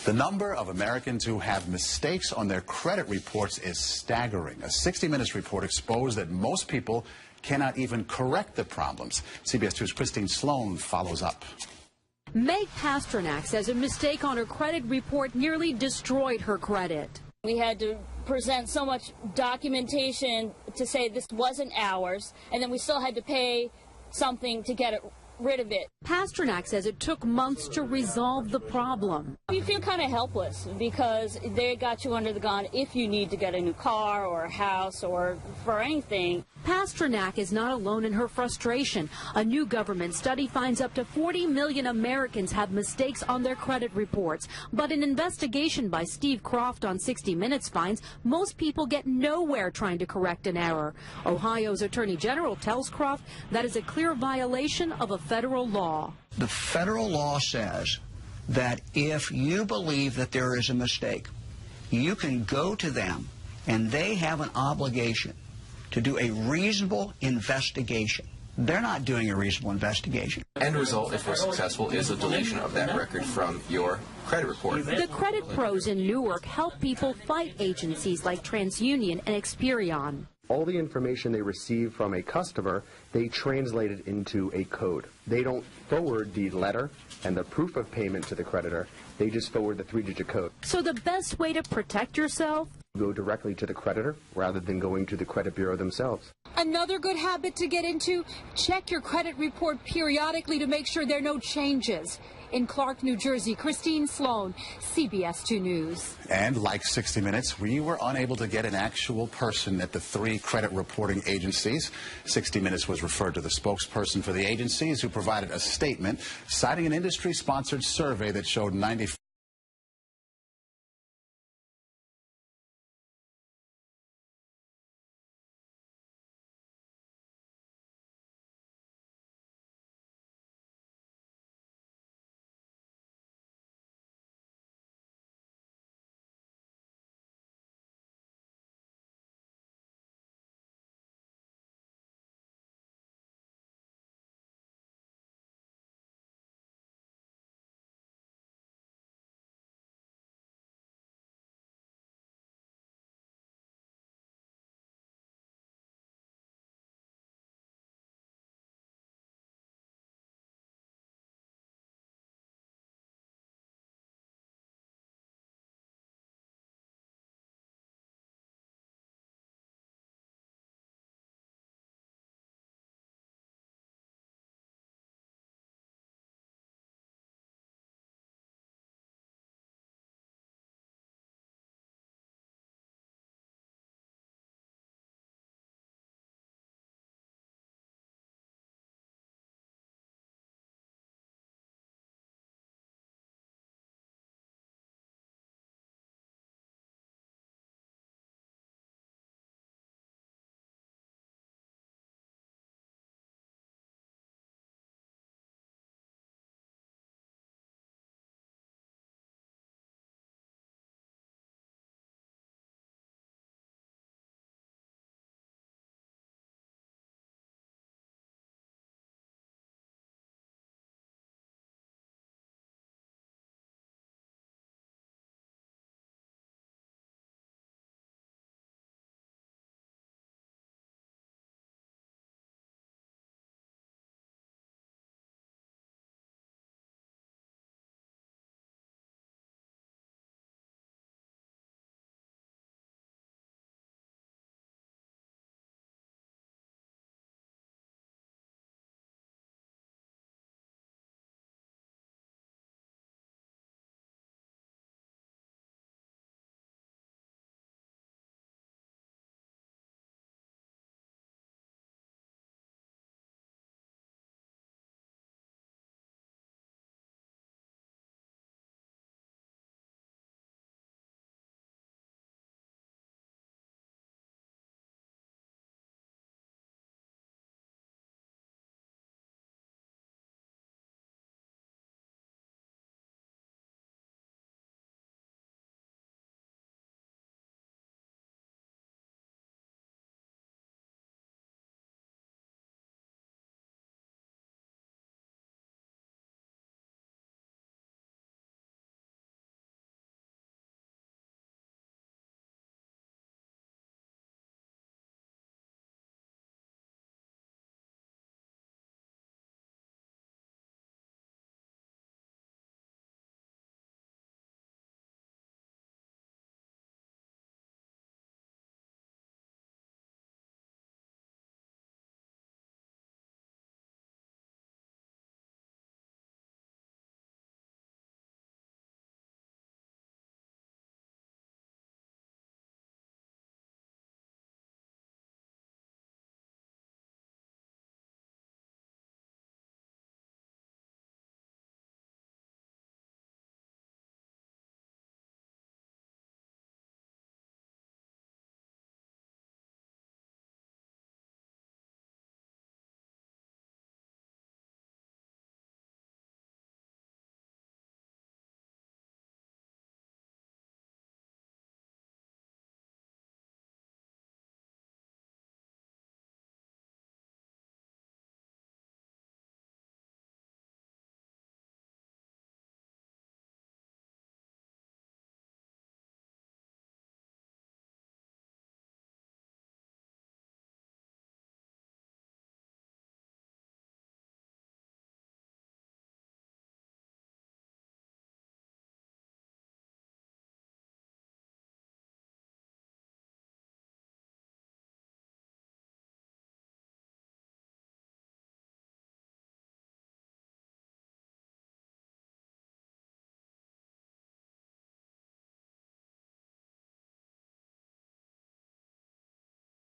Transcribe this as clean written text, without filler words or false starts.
The number of Americans who have mistakes on their credit reports is staggering. A 60 Minutes report exposed that most people cannot even correct the problems. CBS 2's Christine Sloan follows up. Meg Pasternak says a mistake on her credit report nearly destroyed her credit. We had to present so much documentation to say this wasn't ours, and then we still had to pay something to get rid of it. Pasternak says it took months to resolve the problem. You feel kind of helpless because they got you under the gun if you need to get a new car or a house or for anything. Pasternak is not alone in her frustration. A new government study finds up to 40 million Americans have mistakes on their credit reports. But an investigation by Steve Croft on 60 Minutes finds most people get nowhere trying to correct an error. Ohio's Attorney General tells Croft that is a clear violation of a federal law. The federal law says that if you believe that there is a mistake, you can go to them and they have an obligation to do a reasonable investigation. They're not doing a reasonable investigation. End result, if we're successful, is a deletion of that record from your credit report. The credit pros in Newark help people fight agencies like TransUnion and Experian. All the information they receive from a customer, they translate it into a code. They don't forward the letter and the proof of payment to the creditor. They just forward the 3-digit code. So the best way to protect yourself? Go directly to the creditor rather than going to the credit bureau themselves. Another good habit to get into, check your credit report periodically to make sure there are no changes. In Clark, New Jersey, Christine Sloan, CBS 2 News. And like 60 Minutes, we were unable to get an actual person at the 3 credit reporting agencies. 60 Minutes was referred to the spokesperson for the agencies, who provided a statement citing an industry-sponsored survey that showed 95